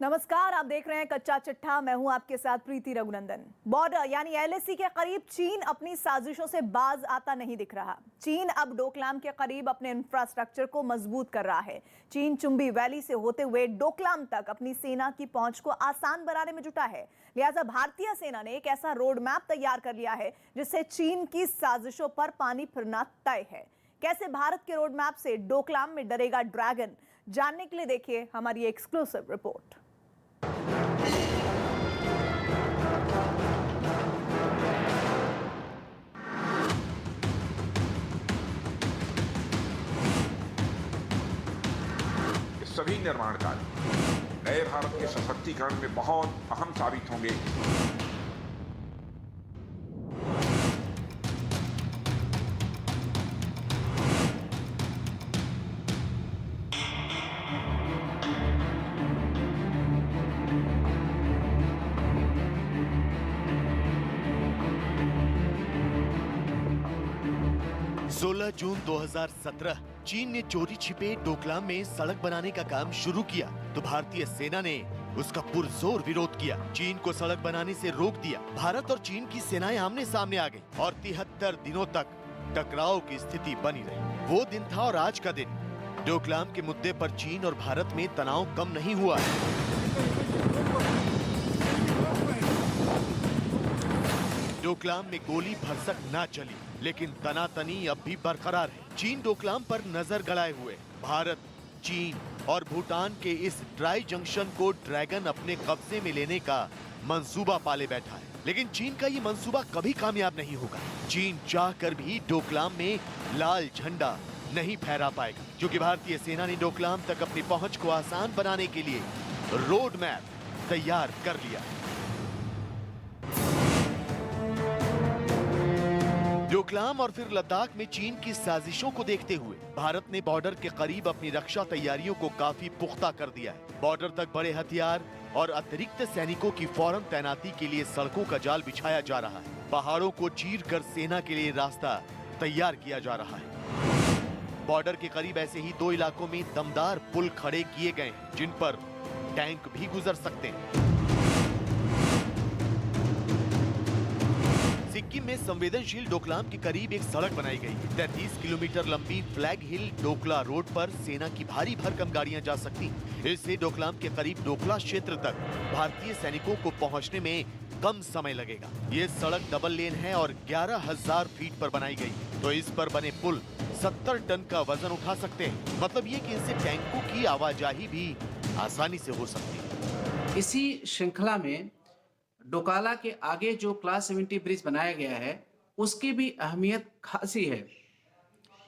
नमस्कार, आप देख रहे हैं कच्चा चिट्ठा। मैं हूं आपके साथ प्रीति रघुनंदन। बॉर्डर यानी एलएसी के करीब चीन अपनी साजिशों से बाज आता नहीं दिख रहा। चीन अब डोकलाम के करीब अपने इंफ्रास्ट्रक्चर को मजबूत कर रहा है। चीन चुंबी वैली से होते हुए डोकलाम तक अपनी सेना की पहुंच को आसान बनाने में जुटा है। लिहाजा भारतीय सेना ने एक ऐसा रोड मैप तैयार कर लिया है जिससे चीन की साजिशों पर पानी फिरना तय है। कैसे भारत के रोड मैप से डोकलाम में डरेगा ड्रैगन, जानने के लिए देखिए हमारी एक्सक्लूसिव रिपोर्ट। सभी निर्माण कार्य नए भारत के सशक्तिकरण में बहुत अहम साबित होंगे। जून 2017 चीन ने चोरी छिपे डोकलाम में सड़क बनाने का काम शुरू किया तो भारतीय सेना ने उसका पुरजोर विरोध किया। चीन को सड़क बनाने से रोक दिया। भारत और चीन की सेनाएं आमने सामने आ गईं और 73 दिनों तक टकराव की स्थिति बनी रही। वो दिन था और आज का दिन। डोकलाम के मुद्दे पर चीन और भारत में तनाव कम नहीं हुआ है। डोकलाम में गोली भरसक ना चली, लेकिन तनातनी अब भी बरकरार है। चीन डोकलाम पर नजर गड़ाए हुए। भारत, चीन और भूटान के इस ड्राई जंक्शन को ड्रैगन अपने कब्जे में लेने का मंसूबा पाले बैठा है। लेकिन चीन का ये मंसूबा कभी कामयाब नहीं होगा। चीन चाहकर भी डोकलाम में लाल झंडा नहीं फहरा पाएगा, क्योंकि भारतीय सेना ने डोकलाम तक अपनी पहुंच को आसान बनाने के लिए रोड मैप तैयार कर लिया। डोकलाम और फिर लद्दाख में चीन की साजिशों को देखते हुए भारत ने बॉर्डर के करीब अपनी रक्षा तैयारियों को काफी पुख्ता कर दिया है। बॉर्डर तक बड़े हथियार और अतिरिक्त सैनिकों की फौरन तैनाती के लिए सड़कों का जाल बिछाया जा रहा है। पहाड़ों को चीरकर सेना के लिए रास्ता तैयार किया जा रहा है। बॉर्डर के करीब ऐसे ही 2 इलाकों में दमदार पुल खड़े किए गए हैं, जिन पर टैंक भी गुजर सकते हैं। सिक्किम में संवेदनशील डोकलाम के करीब एक सड़क बनाई गई है। 33 किलोमीटर लंबी फ्लैग हिल डोकला रोड पर सेना की भारी भरकम गाड़ियां जा सकती हैं। इससे डोकलाम के करीब डोकला क्षेत्र तक भारतीय सैनिकों को पहुंचने में कम समय लगेगा। ये सड़क डबल लेन है और 11,000 फीट पर बनाई गई है, तो इस पर बने पुल 70 टन का वजन उठा सकते हैं। मतलब ये कि इनसे टैंकों की आवाजाही भी आसानी से हो सकती है। इसी श्रृंखला में डोकाला के आगे जो क्लास 70 ब्रिज बनाया गया है, उसकी भी अहमियत खासी है।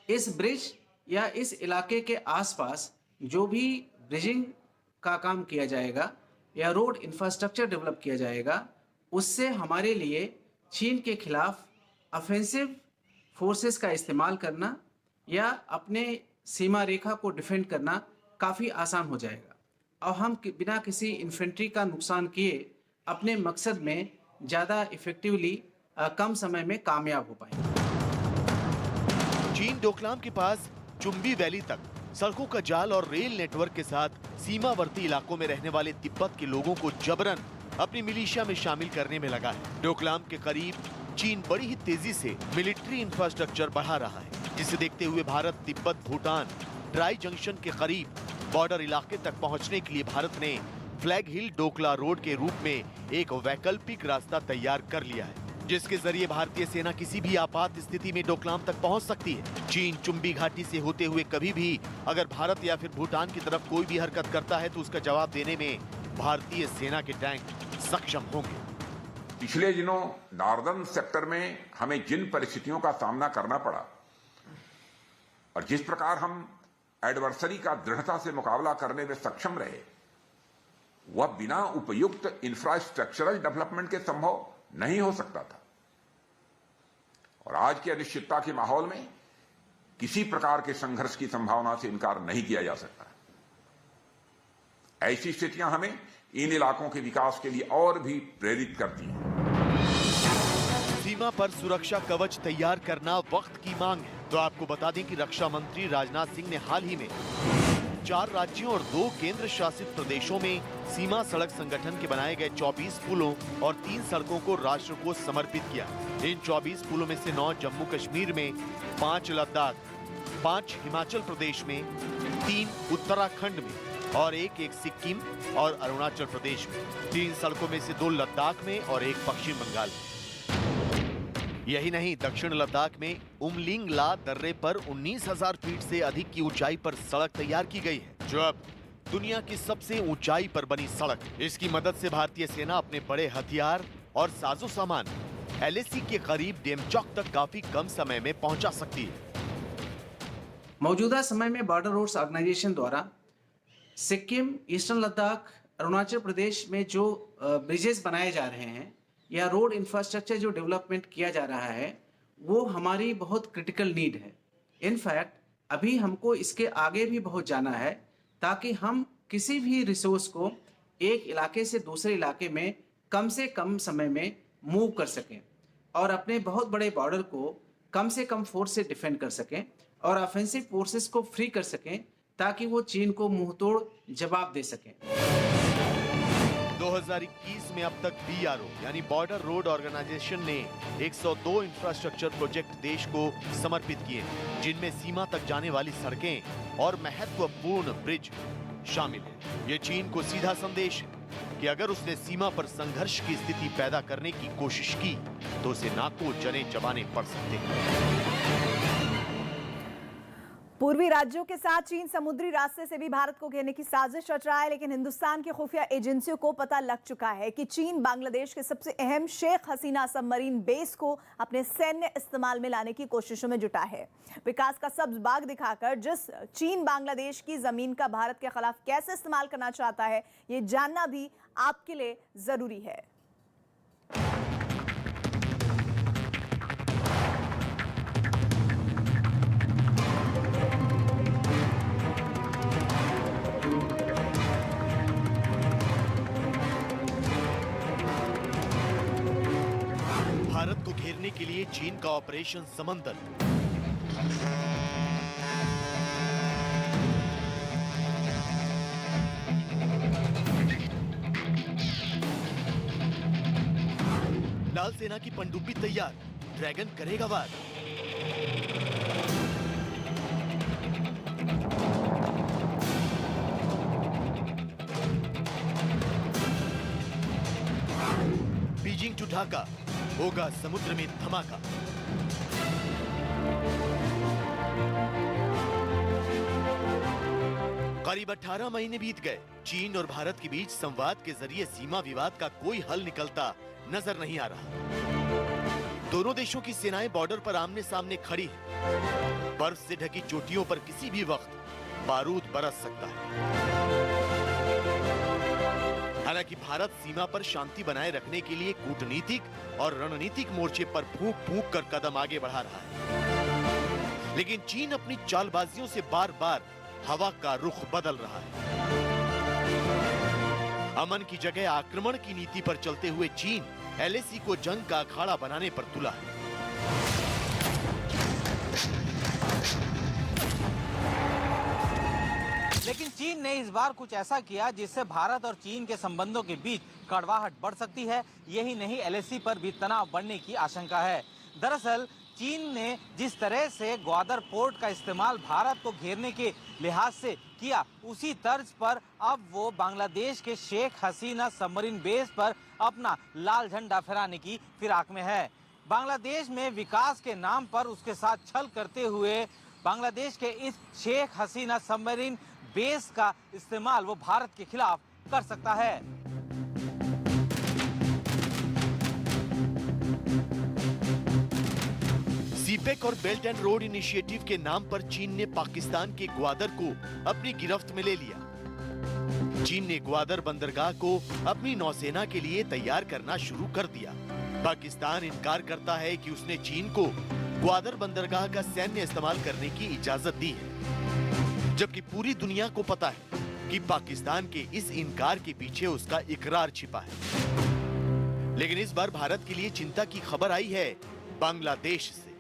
इस ब्रिज या इस इलाके के आसपास जो भी ब्रिजिंग का काम किया जाएगा या रोड इंफ्रास्ट्रक्चर डेवलप किया जाएगा, उससे हमारे लिए चीन के खिलाफ ऑफेंसिव फोर्सेस का इस्तेमाल करना या अपने सीमा रेखा को डिफेंड करना काफ़ी आसान हो जाएगा और हम बिना किसी इन्फेंट्री का नुकसान किए अपने मकसद में ज़्यादा इफेक्टिवली कम समय में कामयाब हो पाएंगे। चीन डोकलाम के पास चुंबी वैली तक सड़कों का जाल और रेल नेटवर्क के साथ सीमावर्ती इलाकों में रहने वाले तिब्बत के लोगों को जबरन अपनी मिलिशिया में शामिल करने में लगा है। डोकलाम के करीब चीन बड़ी ही तेजी से मिलिट्री इंफ्रास्ट्रक्चर बढ़ा रहा है, जिसे देखते हुए भारत, तिब्बत, भूटान ड्राई जंक्शन के करीब बॉर्डर इलाके तक पहुंचने के लिए भारत ने फ्लैग हिल डोकला रोड के रूप में एक वैकल्पिक रास्ता तैयार कर लिया है, जिसके जरिए भारतीय सेना किसी भी आपात स्थिति में डोकलाम तक पहुंच सकती है। चीन चुंबी घाटी से होते हुए कभी भी अगर भारत या फिर भूटान की तरफ कोई भी हरकत करता है तो उसका जवाब देने में भारतीय सेना के टैंक सक्षम होंगे। पिछले दिनों नॉर्दर्न सेक्टर में हमें जिन परिस्थितियों का सामना करना पड़ा और जिस प्रकार हम एडवर्सरी का दृढ़ता से मुकाबला करने में सक्षम रहे, वह बिना उपयुक्त इंफ्रास्ट्रक्चरल डेवलपमेंट के संभव नहीं हो सकता था। और आज की अनिश्चितता के माहौल में किसी प्रकार के संघर्ष की संभावना से इनकार नहीं किया जा सकता। ऐसी स्थितियां हमें इन इलाकों के विकास के लिए और भी प्रेरित करती हैं। सीमा पर सुरक्षा कवच तैयार करना वक्त की मांग है। तो आपको बता दें कि रक्षा मंत्री राजनाथ सिंह ने हाल ही में 4 राज्यों और 2 केंद्र शासित प्रदेशों में सीमा सड़क संगठन के बनाए गए 24 पुलों और 3 सड़कों को राष्ट्र को समर्पित किया। इन 24 पुलों में से 9 जम्मू कश्मीर में, 5 लद्दाख, 5 हिमाचल प्रदेश में, 3 उत्तराखंड में और एक सिक्किम और अरुणाचल प्रदेश में। 3 सड़कों में से 2 लद्दाख में और एक पश्चिम बंगाल में। यही नहीं, दक्षिण लद्दाख में उमलिंगला दर्रे पर 19,000 फीट से अधिक की ऊंचाई पर सड़क तैयार की गई है, जो अब दुनिया की सबसे ऊंचाई पर बनी सड़क। इसकी मदद से भारतीय सेना अपने बड़े हथियार और साजो सामान एलएसी के करीब डेमचौक तक काफी कम समय में पहुंचा सकती है। मौजूदा समय में बॉर्डर रोड्स ऑर्गेनाइजेशन द्वारा सिक्किम, ईस्टर्न लद्दाख, अरुणाचल प्रदेश में जो ब्रिजेस बनाए जा रहे हैं या रोड इंफ्रास्ट्रक्चर जो डेवलपमेंट किया जा रहा है, वो हमारी बहुत क्रिटिकल नीड है। इनफैक्ट अभी हमको इसके आगे भी बहुत जाना है, ताकि हम किसी भी रिसोर्स को एक इलाके से दूसरे इलाके में से कम समय में मूव कर सकें और अपने बहुत बड़े बॉर्डर को कम से कम फोर्स से डिफेंड कर सकें और ऑफेंसिव फोर्सेस को फ्री कर सकें, ताकि वो चीन को मुंहतोड़ जवाब दे सकें। 2021 में अब तक BRO यानी बॉर्डर रोड ऑर्गेनाइजेशन ने 102 इंफ्रास्ट्रक्चर प्रोजेक्ट देश को समर्पित किए, जिनमें सीमा तक जाने वाली सड़कें और महत्वपूर्ण ब्रिज शामिल हैं। ये चीन को सीधा संदेश है कि अगर उसने सीमा पर संघर्ष की स्थिति पैदा करने की कोशिश की तो उसे नाको जने चबाने पड़ सकते हैं। पूर्वी राज्यों के साथ चीन समुद्री रास्ते से भी भारत को घेरने की साजिश रच रहा है, लेकिन हिंदुस्तान की खुफिया एजेंसियों को पता लग चुका है कि चीन बांग्लादेश के सबसे अहम शेख हसीना सबमरीन बेस को अपने सैन्य इस्तेमाल में लाने की कोशिशों में जुटा है। विकास का सब्ज बाग दिखाकर जिस चीन बांग्लादेश की जमीन का भारत के खिलाफ कैसे इस्तेमाल करना चाहता है, ये जानना भी आपके लिए जरूरी है। भारत को घेरने के लिए चीन का ऑपरेशन समंदर। लाल सेना की पनडुब्बी तैयार, ड्रैगन करेगा वार। बीजिंग टू ढाका, होगा समुद्र में धमाका। करीब 18 महीने बीत गए, चीन और भारत के बीच संवाद के जरिए सीमा विवाद का कोई हल निकलता नजर नहीं आ रहा। दोनों देशों की सेनाएं बॉर्डर पर आमने सामने खड़ी हैं। बर्फ से ढकी चोटियों पर किसी भी वक्त बारूद बरस सकता है। हालांकि भारत सीमा पर शांति बनाए रखने के लिए कूटनीतिक और रणनीतिक मोर्चे पर फूंक फूंक कर कदम आगे बढ़ा रहा है, लेकिन चीन अपनी चालबाजियों से बार बार हवा का रुख बदल रहा है। अमन की जगह आक्रमण की नीति पर चलते हुए चीन एलएसी को जंग का अखाड़ा बनाने पर तुला है। लेकिन चीन ने इस बार कुछ ऐसा किया जिससे भारत और चीन के संबंधों के बीच कड़वाहट बढ़ सकती है। यही नहीं, एलएसी पर भी तनाव बढ़ने की आशंका है। दरअसल चीन ने जिस तरह से ग्वादर पोर्ट का इस्तेमाल भारत को घेरने के लिहाज से किया, उसी तर्ज पर अब वो बांग्लादेश के शेख हसीना सबमरीन बेस पर अपना लाल झंडा फहराने की फिराक में है। बांग्लादेश में विकास के नाम पर उसके साथ छल करते हुए बांग्लादेश के इस शेख हसीना सबमरीन बेस का इस्तेमाल वो भारत के खिलाफ कर सकता है। सीपेक और बेल्ट एंड रोड इनिशिएटिव के नाम पर चीन ने पाकिस्तान के ग्वादर को अपनी गिरफ्त में ले लिया। चीन ने ग्वादर बंदरगाह को अपनी नौसेना के लिए तैयार करना शुरू कर दिया। पाकिस्तान इनकार करता है कि उसने चीन को ग्वादर बंदरगाह का सैन्य इस्तेमाल करने की इजाजत दी है, जबकि पूरी दुनिया को पता है कि पाकिस्तान के इस इनकार के पीछे उसका इकरार छिपा है। लेकिन इस बार भारत के लिए चिंता की खबर आई है बांग्लादेश से।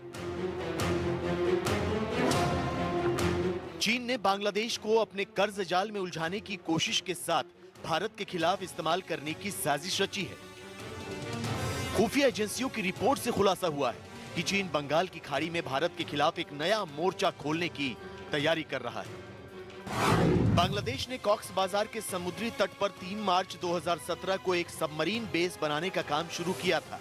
चीन ने बांग्लादेश को अपने कर्ज जाल में उलझाने की कोशिश के साथ भारत के खिलाफ इस्तेमाल करने की साजिश रची है। खुफिया एजेंसियों की रिपोर्ट से खुलासा हुआ है कि चीन बंगाल की खाड़ी में भारत के खिलाफ एक नया मोर्चा खोलने की तैयारी कर रहा है। बांग्लादेश ने कॉक्स बाजार के समुद्री तट पर 3 मार्च 2017 को एक सबमरीन बेस बनाने का काम शुरू किया था।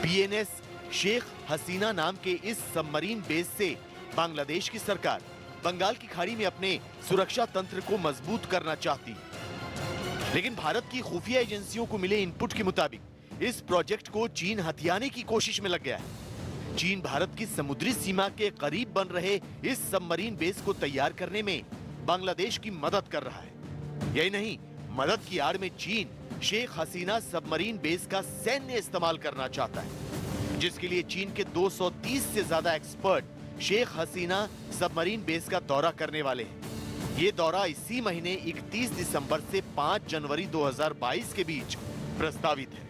बीएनएस शेख हसीना नाम के इस सबमरीन बेस से बांग्लादेश की सरकार बंगाल की खाड़ी में अपने सुरक्षा तंत्र को मजबूत करना चाहती है। लेकिन भारत की खुफिया एजेंसियों को मिले इनपुट के मुताबिक इस प्रोजेक्ट को चीन हथियाने की कोशिश में लग गया है। चीन भारत की समुद्री सीमा के करीब बन रहे इस सबमरीन बेस को तैयार करने में बांग्लादेश की मदद कर रहा है। यही नहीं, मदद की आड़ में चीन शेख हसीना सबमरीन बेस का सैन्य इस्तेमाल करना चाहता है, जिसके लिए चीन के 230 से ज्यादा expert Sheikh Hasina submarine base का दौरा करने वाले हैं। ये दौरा इसी महीने 31 दिसंबर से 5 जनवरी 2022 के बीच प्रस्तावित है।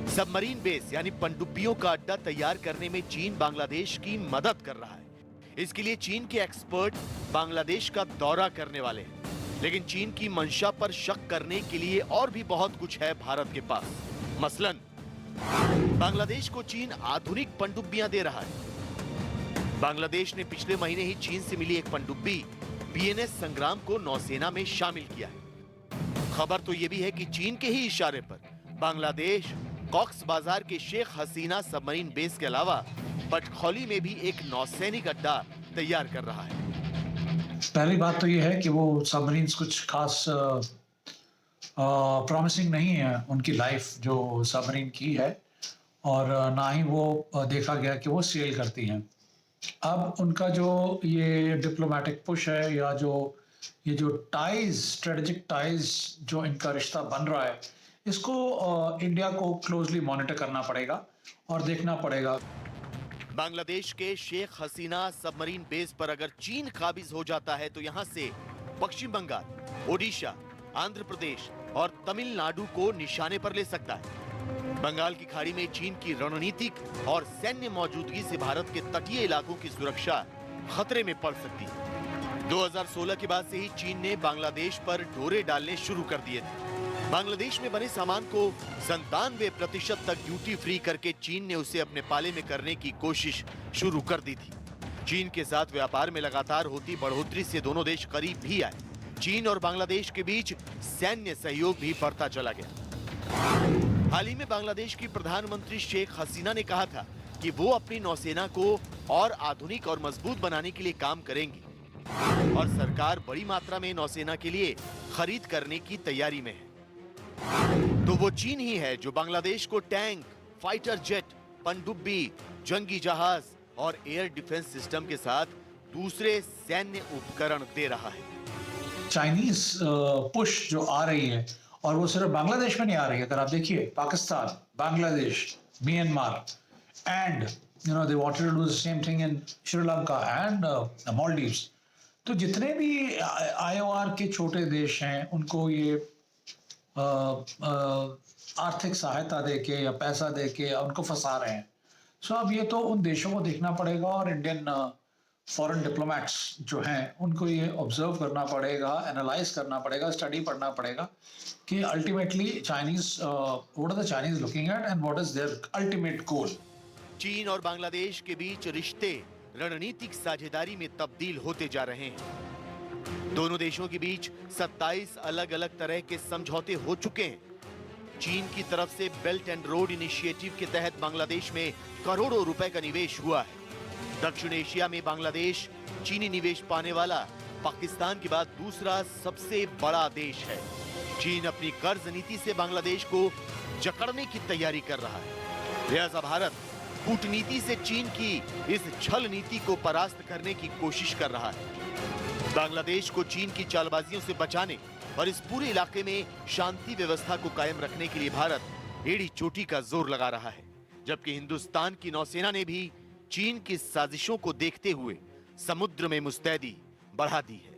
सबमरीन बेस यानी पनडुब्बियों का अड्डा तैयार करने में चीन बांग्लादेश की मदद कर रहा है। इसके लिए चीन के एक्सपर्ट बांग्लादेश का दौरा करने वाले हैं। लेकिन चीन की मंशा पर शक करने के लिए और भी बहुत कुछ है भारत के पास। मसलन बांग्लादेश को चीन आधुनिक पनडुब्बियां दे रहा है। बांग्लादेश ने पिछले महीने ही चीन से मिली एक पनडुब्बी बीएनएस संग्राम को नौसेना में शामिल किया है। खबर तो यह भी है कि चीन के ही इशारे पर बांग्लादेश कॉक्स बाजार के शेख हसीना सबमरीन बेस के अलावा पटखौली में भी एक नौसैनिक अड्डा तैयार कर रहा है। पहली बात तो ये है कि वो सबमरीन्स कुछ खास प्रॉमिसिंग नहीं है उनकी लाइफ जो सबमरीन की है, और ना ही वो देखा गया कि वो सेल करती हैं। अब उनका जो ये डिप्लोमेटिक पुश है या ये जो टाइज, स्ट्रेटेजिक टाइज जो इनका रिश्ता बन रहा है, इसको इंडिया को क्लोजली मॉनिटर करना पड़ेगा और देखना पड़ेगा। बांग्लादेश के शेख हसीना सबमरीन बेस पर अगर चीन काबिज हो जाता है तो यहां से पश्चिम बंगाल, ओडिशा, आंध्र प्रदेश और तमिलनाडु को निशाने पर ले सकता है। बंगाल की खाड़ी में चीन की रणनीतिक और सैन्य मौजूदगी से भारत के तटीय इलाकों की सुरक्षा खतरे में पड़ सकती है। 2016 के बाद से ही चीन ने बांग्लादेश पर डोरे डालने शुरू कर दिए थे। बांग्लादेश में बने सामान को 97% तक ड्यूटी फ्री करके चीन ने उसे अपने पाले में करने की कोशिश शुरू कर दी थी। चीन के साथ व्यापार में लगातार होती बढ़ोतरी से दोनों देश करीब भी आए। चीन और बांग्लादेश के बीच सैन्य सहयोग भी बढ़ता चला गया। हाल ही में बांग्लादेश की प्रधानमंत्री शेख हसीना ने कहा था कि वो अपनी नौसेना को और आधुनिक और मजबूत बनाने के लिए काम करेंगी, और सरकार बड़ी मात्रा में नौसेना के लिए खरीद करने की तैयारी में है। तो वो चीन ही है जो बांग्लादेश को टैंक, फाइटर जेट, पनडुब्बी, जंगी जहाज और एयर डिफेंस सिस्टम के साथ दूसरे सैन्य उपकरण दे रहा है। चाइनीज पुश जो आ रही है, और वो सिर्फ बांग्लादेश में नहीं आ रही है। अगर आप देखिए Pakistan, Bangladesh, Myanmar, and they wanted to do the same thing in Sri Lanka and Maldives. तो जितने भी आईओआर के छोटे देश हैं उनको ये आर्थिक सहायता देके या पैसा देके उनको फंसा रहे हैं। सो अब ये तो उन देशों को देखना पड़ेगा, और इंडियन फॉरेन डिप्लोमेट्स जो हैं उनको ये ऑब्जर्व करना पड़ेगा, एनालाइज करना पड़ेगा, स्टडी पढ़ना पड़ेगा कि ultimately Chinese what are the Chinese looking at and what is their ultimate goal. चीन और बांग्लादेश के बीच रिश्ते रणनीतिक साझेदारी में तब्दील होते जा रहे हैं। दोनों देशों के बीच 27 अलग अलग तरह के समझौते हो चुके हैं। चीन की तरफ से बेल्ट एंड रोड इनिशिएटिव के तहत बांग्लादेश में करोड़ों रुपए का निवेश हुआ है। दक्षिण एशिया में बांग्लादेश चीनी निवेश पाने वाला पाकिस्तान के बाद दूसरा सबसे बड़ा देश है। चीन अपनी कर्ज नीति से बांग्लादेश को जकड़ने की तैयारी कर रहा है। लिहाजा भारत कूटनीति से चीन की इस छल नीति को परास्त करने की कोशिश कर रहा है। बांग्लादेश को चीन की चालबाजियों से बचाने और इस पूरे इलाके में शांति व्यवस्था को कायम रखने के लिए भारत एड़ी चोटी का जोर लगा रहा है, जबकि हिंदुस्तान की नौसेना ने भी चीन की साजिशों को देखते हुए समुद्र में मुस्तैदी बढ़ा दी है।